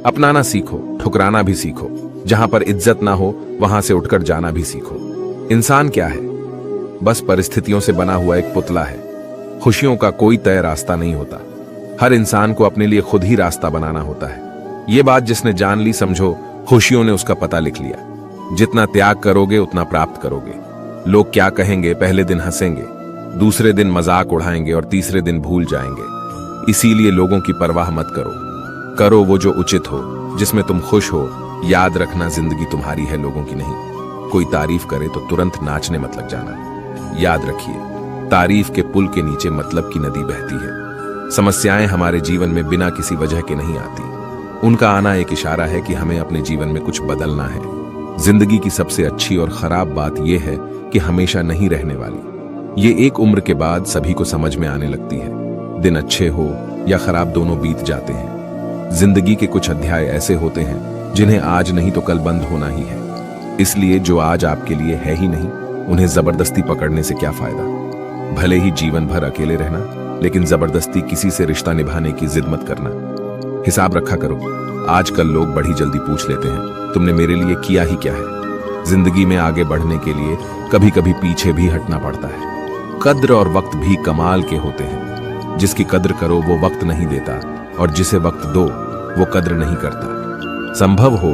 अपनाना सीखो, ठुकराना भी सीखो। जहां पर इज्जत ना हो वहां से उठकर जाना भी सीखो। इंसान क्या है? बस परिस्थितियों से बना हुआ एक पुतला है। खुशियों का कोई तय रास्ता नहीं होता। हर इंसान को अपने लिए खुद ही रास्ता बनाना होता है। ये बात जिसने जान ली, समझो खुशियों ने उसका पता लिख लिया। जितना त्याग करोगे उतना प्राप्त करोगे। लोग क्या कहेंगे? पहले दिन हंसेंगे, दूसरे दिन मजाक उड़ाएंगे और तीसरे दिन भूल जाएंगे। इसीलिए लोगों की परवाह मत करो। करो वो जो उचित हो, जिसमें तुम खुश हो। याद रखना, जिंदगी तुम्हारी है, लोगों की नहीं। कोई तारीफ करे तो तुरंत नाचने मत लग जाना। याद रखिए, तारीफ के पुल के नीचे मतलब की नदी बहती है। समस्याएं हमारे जीवन में बिना किसी वजह के नहीं आती। उनका आना एक इशारा है कि हमें अपने जीवन में कुछ बदलना है। जिंदगी की सबसे अच्छी और खराब बात यह है कि हमेशा नहीं रहने वाली। ये एक उम्र के बाद सभी को समझ में आने लगती है। दिन अच्छे हो या खराब, दोनों बीत जाते हैं। जिंदगी के कुछ अध्याय ऐसे होते हैं जिन्हें आज नहीं तो कल बंद होना ही है। इसलिए जो आज आपके लिए है ही नहीं, उन्हें जबरदस्ती पकड़ने से क्या फायदा। भले ही जीवन भर अकेले रहना, लेकिन जबरदस्ती किसी से रिश्ता निभाने की जिद मत करना। हिसाब रखा करो। आजकल लोग बड़ी जल्दी पूछ लेते हैं, तुमने मेरे लिए किया ही क्या है। जिंदगी में आगे बढ़ने के लिए कभी कभी पीछे भी हटना पड़ता है। कद्र और वक्त भी कमाल के होते हैं। जिसकी कद्र करो वो वक्त नहीं देता, और जिसे वक्त दो वो कद्र नहीं करता। संभव हो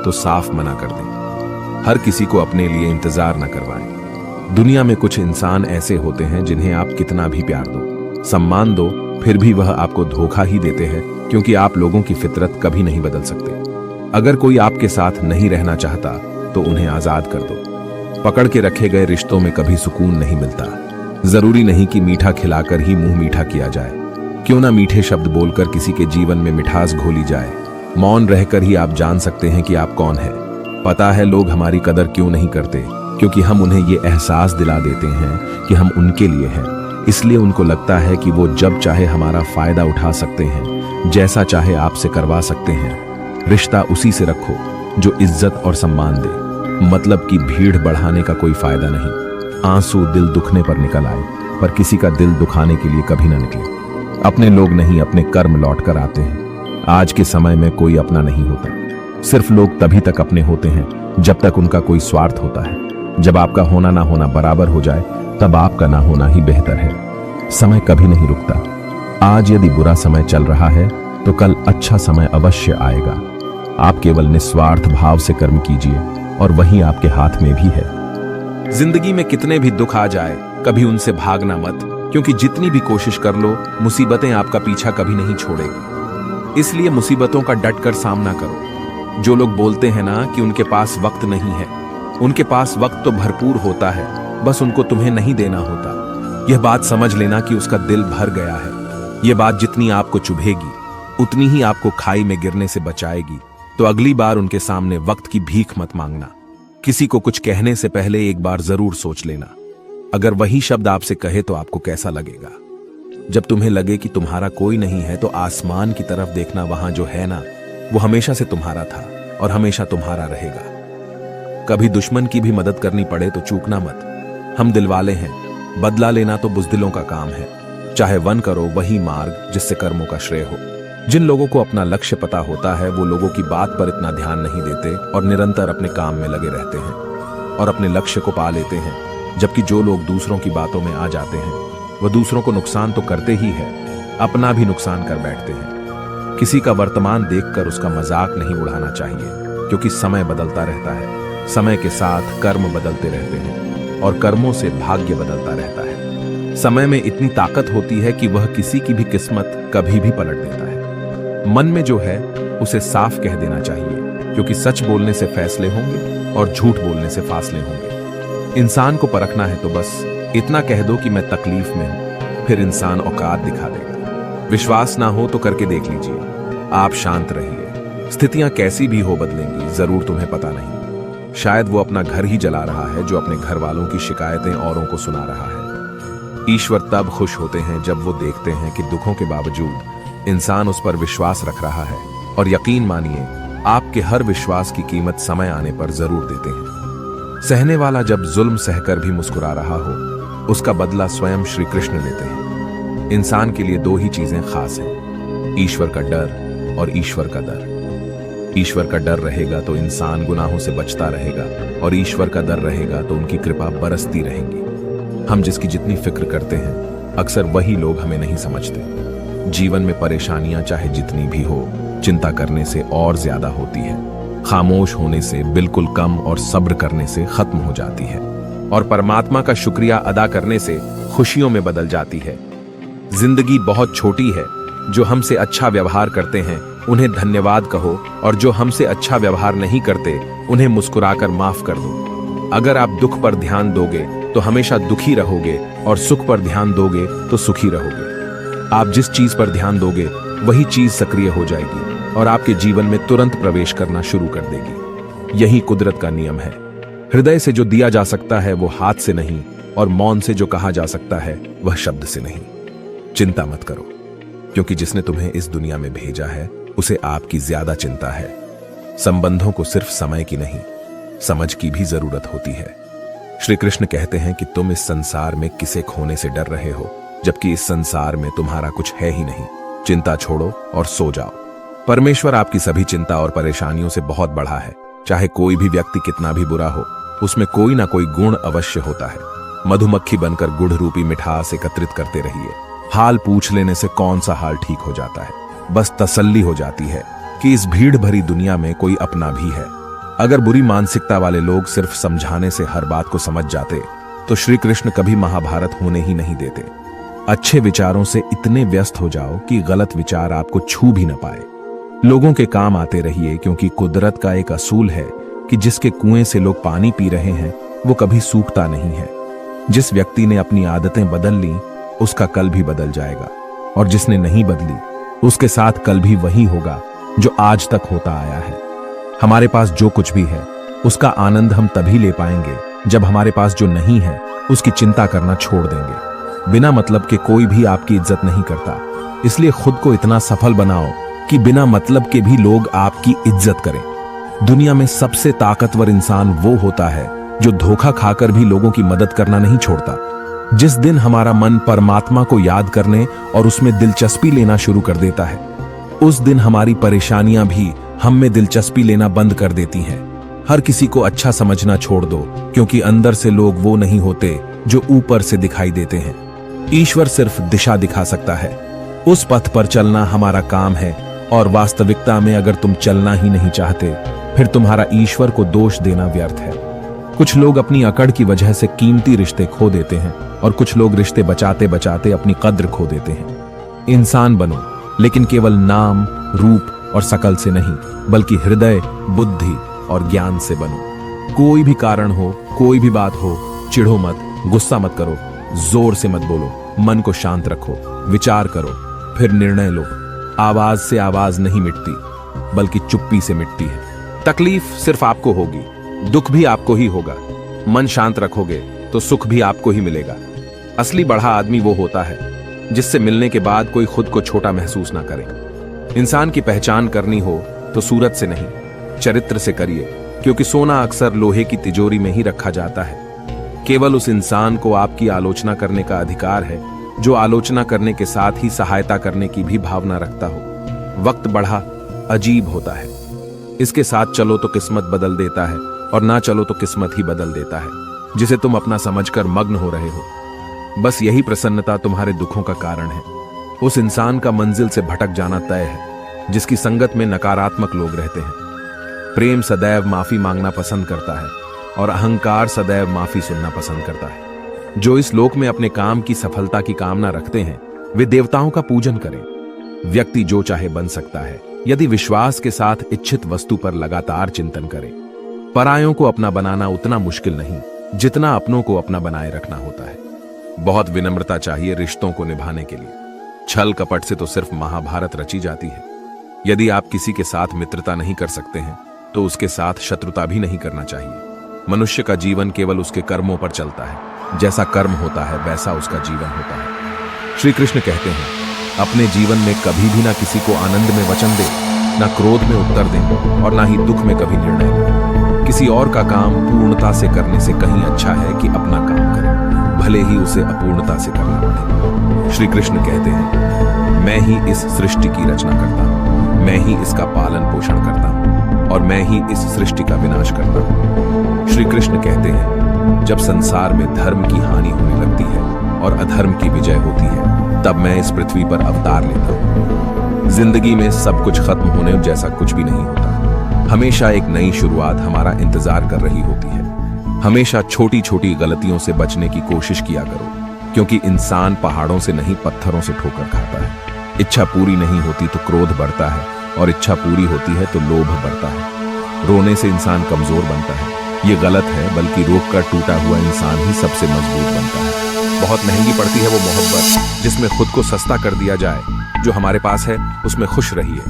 तो साफ मना कर दें। हर किसी को अपने लिए इंतजार न करवाएं। दुनिया में कुछ इंसान ऐसे होते हैं जिन्हें आप कितना भी प्यार दो, सम्मान दो, फिर भी वह आपको धोखा ही देते हैं, क्योंकि आप लोगों की फितरत कभी नहीं बदल सकते। अगर कोई आपके साथ नहीं रहना चाहता तो उन्हें आजाद कर दो। पकड़ के रखे गए रिश्तों में कभी सुकून नहीं मिलता। जरूरी नहीं कि मीठा खिलाकर ही मुंह मीठा किया जाए। क्यों ना मीठे शब्द बोलकर किसी के जीवन में मिठास घोली जाए। मौन रहकर ही आप जान सकते हैं कि आप कौन है। पता है लोग हमारी कदर क्यों नहीं करते? क्योंकि हम उन्हें ये एहसास दिला देते हैं कि हम उनके लिए हैं। इसलिए उनको लगता है कि वो जब चाहे हमारा फायदा उठा सकते हैं, जैसा चाहे आपसे करवा सकते हैं। रिश्ता उसी से रखो जो इज्जत और सम्मान दे। मतलब की भीड़ बढ़ाने का कोई फायदा नहीं। आंसू दिल दुखने पर निकल आए, पर किसी का दिल दुखाने के लिए कभी ना निकले। अपने लोग नहीं, अपने कर्म लौट कर आते हैं। आज के समय में कोई अपना नहीं होता। सिर्फ लोग तभी तक अपने होते हैं जब तक उनका कोई स्वार्थ होता है। जब आपका होना ना होना बराबर हो जाए, तब आपका ना होना ही बेहतर है। समय कभी नहीं रुकता। आज यदि बुरा समय चल रहा है तो कल अच्छा समय अवश्य आएगा। आप केवल निस्वार्थ भाव से कर्म कीजिए और वही आपके हाथ में भी है। जिंदगी में कितने भी दुख आ जाए, कभी उनसे भागना मत, क्योंकि जितनी भी कोशिश कर लो, मुसीबतें आपका पीछा कभी नहीं छोड़ेगी। इसलिए मुसीबतों का डटकर सामना करो। जो लोग बोलते हैं ना कि उनके पास वक्त नहीं है, उनके पास वक्त तो भरपूर होता है, बस उनको तुम्हें नहीं देना होता। यह बात समझ लेना कि उसका दिल भर गया है। यह बात जितनी आपको चुभेगी, उतनी ही आपको खाई में गिरने से बचाएगी। तो अगली बार उनके सामने वक्त की भीख मत मांगना। किसी को कुछ कहने से पहले एक बार जरूर सोच लेना। अगर वही शब्द आपसे कहे तो आपको कैसा लगेगा? जब तुम्हें लगे कि तुम्हारा कोई नहीं है, तो आसमान की तरफ देखना। वहां जो है ना, वो हमेशा से तुम्हारा था और हमेशा तुम्हारा रहेगा। कभी दुश्मन की भी मदद करनी पड़े तो चूकना मत। हम दिलवाले हैं, बदला लेना तो बुज़दिलों का काम है। चाहे वन करो वही मार्ग जिससे कर्मों का श्रेय हो। जिन लोगों को अपना लक्ष्य पता होता है, वो लोगों की बात पर इतना ध्यान नहीं देते और निरंतर अपने काम में लगे रहते हैं और अपने लक्ष्य को पा लेते हैं। जबकि जो लोग दूसरों की बातों में आ जाते हैं, वह दूसरों को नुकसान तो करते ही है, अपना भी नुकसान कर बैठते हैं। किसी का वर्तमान देखकर उसका मजाक नहीं उड़ाना चाहिए, क्योंकि समय बदलता रहता है। समय के साथ कर्म बदलते रहते हैं और कर्मों से भाग्य बदलता रहता है। समय में इतनी ताकत होती है कि वह किसी की भी किस्मत कभी भी पलट देता है। मन में जो है उसे साफ कह देना चाहिए, क्योंकि सच बोलने से फैसले होंगे और झूठ बोलने से फासले होंगे। इंसान को परखना है तो बस इतना कह दो कि मैं तकलीफ में हूं, फिर इंसान औकात दिखा देगा। विश्वास ना हो तो करके देख लीजिए। आप शांत रहिए। स्थितियां कैसी भी हो बदलेंगी, जरूर तुम्हें पता नहीं। शायद वो अपना घर ही जला रहा है जो अपने घर वालों की शिकायतें औरों को सुना रहा है। ईश्वर तब खुश होते हैं जब वो देखते हैं कि दुखों के बावजूद इंसान उस पर विश्वास रख रहा है। और यकीन मानिए, आपके हर विश्वास की कीमत समय आने पर जरूर देते हैं। सहने वाला जब जुल्म सहकर भी मुस्कुरा रहा हो, उसका बदला स्वयं श्री कृष्ण लेते हैं। इंसान के लिए दो ही चीजें खास हैं, ईश्वर का डर और ईश्वर का दर। ईश्वर का डर रहेगा तो इंसान गुनाहों से बचता रहेगा, और ईश्वर का डर रहेगा तो उनकी कृपा बरसती रहेगी। हम जिसकी जितनी फिक्र करते हैं, अक्सर वही लोग हमें नहीं समझते। जीवन में परेशानियां चाहे जितनी भी हो, चिंता करने से और ज्यादा होती है, खामोश होने से बिल्कुल कम और सब्र करने से खत्म हो जाती है, और परमात्मा का शुक्रिया अदा करने से खुशियों में बदल जाती है। जिंदगी बहुत छोटी है। जो हमसे अच्छा व्यवहार करते हैं उन्हें धन्यवाद कहो, और जो हमसे अच्छा व्यवहार नहीं करते उन्हें मुस्कुराकर माफ कर दो। अगर आप दुख पर ध्यान दोगे तो हमेशा दुखी रहोगे, और सुख पर ध्यान दोगे तो सुखी रहोगे। आप जिस चीज पर ध्यान दोगे वही चीज सक्रिय हो जाएगी और आपके जीवन में तुरंत प्रवेश करना शुरू कर देगी। यही कुदरत का नियम है। हृदय से जो दिया जा सकता है वो हाथ से नहीं, और मौन से जो कहा जा सकता है वह शब्द से नहीं। चिंता मत करो, क्योंकि जिसने तुम्हें इस दुनिया में भेजा है उसे आपकी ज्यादा चिंता है। संबंधों को सिर्फ समय की नहीं, समझ की भी जरूरत होती है। श्री कृष्ण कहते हैं कि तुम इस संसार में किसे खोने से डर रहे हो, जबकि इस संसार में तुम्हारा कुछ है ही नहीं। चिंता छोड़ो और सो जाओ। परमेश्वर आपकी सभी चिंता और परेशानियों से बहुत बड़ा है। चाहे कोई भी व्यक्ति कितना भी बुरा हो, उसमें कोई ना कोई गुण अवश्य होता है। मधुमक्खी बनकर गुड़ रूपी मिठास एकत्रित करते रहिए। हाल पूछ लेने से कौन सा हाल ठीक हो जाता है, बस तसल्ली हो जाती है कि इस भीड़ भरी दुनिया में कोई अपना भी है। अगर बुरी मानसिकता वाले लोग सिर्फ समझाने से हर बात को समझ जाते तो श्री कृष्ण कभी महाभारत होने ही नहीं देते। अच्छे विचारों से इतने व्यस्त हो जाओ कि गलत विचार आपको छू भी न पाए। लोगों के काम आते रहिए, क्योंकि कुदरत का एक असूल है कि जिसके कुएं से लोग पानी पी रहे हैं वो कभी सूखता नहीं है। जिस व्यक्ति ने अपनी आदतें बदल ली उसका कल भी बदल जाएगा, और जिसने नहीं बदली उसके साथ कल भी वही होगा जो आज तक होता आया है। हमारे पास जो कुछ भी है उसका आनंद हम तभी ले पाएंगे जब हमारे पास जो नहीं है उसकी चिंता करना छोड़ देंगे। बिना मतलब के कोई भी आपकी इज्जत नहीं करता, इसलिए खुद को इतना सफल बनाओ कि बिना मतलब के भी लोग आपकी इज्जत करें। दुनिया में सबसे ताकतवर इंसान वो होता है जो धोखा खाकर भी लोगों की मदद करना नहीं छोड़ता। जिस दिन हमारा मन परमात्मा को याद करने और उसमें दिलचस्पी लेना शुरू कर देता है, उस दिन हमारी परेशानियां भी हम में दिलचस्पी लेना बंद कर देती हैं। हर किसी को अच्छा समझना छोड़ दो, क्योंकि अंदर से लोग वो नहीं होते जो ऊपर से दिखाई देते हैं। ईश्वर सिर्फ दिशा दिखा सकता है, उस पथ पर चलना हमारा काम है। और वास्तविकता में अगर तुम चलना ही नहीं चाहते, फिर तुम्हारा ईश्वर को दोष देना व्यर्थ है। कुछ लोग अपनी अकड़ की वजह से कीमती रिश्ते खो देते हैं, और कुछ लोग रिश्ते बचाते बचाते अपनी कद्र खो देते हैं। इंसान बनो, लेकिन केवल नाम, रूप और शकल से नहीं, बल्कि हृदय, बुद्धि और ज्ञान से बनो। कोई भी कारण हो, कोई भी बात हो, चिढ़ो मत, गुस्सा मत करो, जोर से मत बोलो, मन को शांत रखो, विचार करो, फिर निर्णय लो। आवाज से आवाज नहीं मिटती, बल्कि चुप्पी से मिटती है। तकलीफ सिर्फ आपको होगी, दुख भी आपको ही होगा। मन शांत रखोगे तो सुख भी आपको ही मिलेगा। असली बड़ा आदमी वो होता है जिससे मिलने के बाद कोई खुद को छोटा महसूस ना करे। इंसान की पहचान करनी हो तो सूरत से नहीं, चरित्र से करिए, क्योंकि सोना अक्सर लोहे की तिजोरी में ही रखा जाता है। केवल उस इंसान को आपकी आलोचना करने का अधिकार है जो आलोचना करने के साथ ही सहायता करने की भी भावना रखता हो। वक्त बड़ा अजीब होता है, इसके साथ चलो तो किस्मत बदल देता है, और ना चलो तो किस्मत ही बदल देता है, जिसे तुम अपना समझकर मग्न हो रहे हो। बस यही प्रसन्नता तुम्हारे दुखों का कारण है। उस इंसान का मंजिल से भटक जाना तय है जिसकी संगत में नकारात्मक लोग रहते हैं। प्रेम सदैव माफी मांगना पसंद करता है, और अहंकार सदैव माफी सुनना पसंद करता है। जो इस लोक में अपने काम की सफलता की कामना रखते हैं वे देवताओं का पूजन करें। व्यक्ति जो चाहे बन सकता है यदि विश्वास के साथ इच्छित वस्तु पर लगातार चिंतन करे। परायों को अपना बनाना उतना मुश्किल नहीं जितना अपनों को अपना बनाए रखना होता है। बहुत विनम्रता चाहिए रिश्तों को निभाने के लिए। छल कपट से तो सिर्फ महाभारत रची जाती है। यदि आप किसी के साथ मित्रता नहीं कर सकते हैं तो उसके साथ शत्रुता भी नहीं करना चाहिए। मनुष्य का जीवन केवल उसके कर्मों पर चलता है। जैसा कर्म होता है वैसा उसका जीवन होता है। श्री कृष्ण कहते हैं, अपने जीवन में कभी भी ना किसी को आनंद में वचन दे, ना क्रोध में उत्तर दे, और ना ही दुख में कभी निर्णय ले। किसी और का काम पूर्णता से करने से कहीं अच्छा है कि अपना काम करें, भले ही उसे अपूर्णता से करना पड़े। श्री कृष्ण कहते हैं, मैं ही इस सृष्टि की रचना करता हूं, मैं ही ही इसका पालन पोषण करता हूँ और मैं ही इस सृष्टि का विनाश करता हूँ। श्री कृष्ण कहते हैं, जब संसार में धर्म की हानि होने लगती है और अधर्म की विजय होती है, तब मैं इस पृथ्वी पर अवतार लेता हूँ। जिंदगी में सब कुछ खत्म होने जैसा कुछ भी नहीं होता। हमेशा एक नई शुरुआत हमारा इंतजार कर रही होती है। हमेशा छोटी छोटी गलतियों से बचने की कोशिश किया करो, क्योंकि इंसान पहाड़ों से नहीं पत्थरों से ठोकर खाता है। इच्छा पूरी नहीं होती तो क्रोध बढ़ता है, और इच्छा पूरी होती है तो लोभ बढ़ता है। रोने से इंसान कमजोर बनता है, ये गलत है, बल्कि रोक कर टूटा हुआ इंसान ही सबसे मजबूत बनता है। बहुत महंगी पड़ती है वो मोहब्बत जिसमें खुद को सस्ता कर दिया जाए। जो हमारे पास है उसमें खुश रहिए।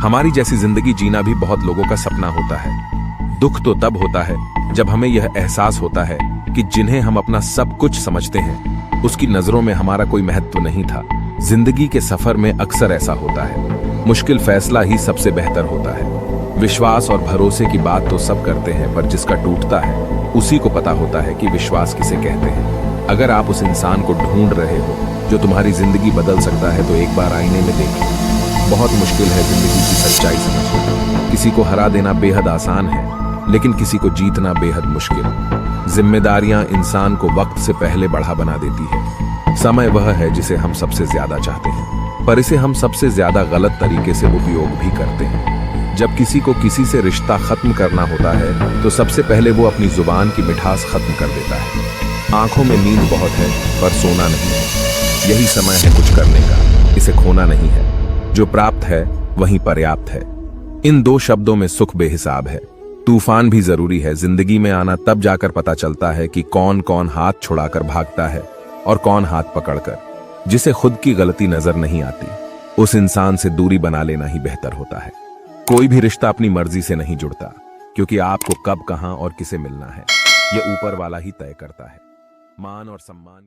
हमारी जैसी जिंदगी जीना भी बहुत लोगों का सपना होता है। दुख तो तब होता है जब हमें यह एहसास होता है कि जिन्हें हम अपना सब कुछ समझते हैं, उसकी नजरों में हमारा कोई महत्व नहीं था। जिंदगी के सफर में अक्सर ऐसा होता है। मुश्किल फैसला ही सबसे बेहतर होता है। विश्वास और भरोसे की बात तो सब करते हैं, पर जिसका टूटता है उसी को पता होता है कि विश्वास किसे कहते हैं। अगर आप उस इंसान को ढूंढ रहे हो जो तुम्हारी जिंदगी बदल सकता है, तो एक बार आईने में देखिए। बहुत मुश्किल है जिंदगी की सच्चाई समझना। किसी को हरा देना बेहद आसान है, लेकिन किसी को जीतना बेहद मुश्किल। जिम्मेदारियां इंसान को वक्त से पहले बढ़ा बना देती है। समय वह है जिसे हम सबसे ज्यादा चाहते हैं, पर इसे हम सबसे ज्यादा गलत तरीके से उपयोग भी करते हैं। जब किसी को किसी से रिश्ता खत्म करना होता है, तो सबसे पहले वो अपनी जुबान की मिठास खत्म कर देता है। आंखों में नींद बहुत है, पर सोना नहीं है। यही समय है कुछ करने का, इसे खोना नहीं है। जो प्राप्त है वही पर्याप्त है। इन दो शब्दों में सुख बेहिसाब है। तूफान भी जरूरी है। जिंदगी में आना तब जाकर पता चलता है कि कौन कौन हाथ छुड़ाकर भागता है और कौन हाथ पकड़कर। जिसे खुद की गलती नजर नहीं आती, उस इंसान से दूरी बना लेना ही बेहतर होता है। कोई भी रिश्ता अपनी मर्जी से नहीं जुड़ता, क्योंकि आपको कब, कहां और किसे मिलना है, यह ऊपर वाला ही तय करता है। मान और सम्मान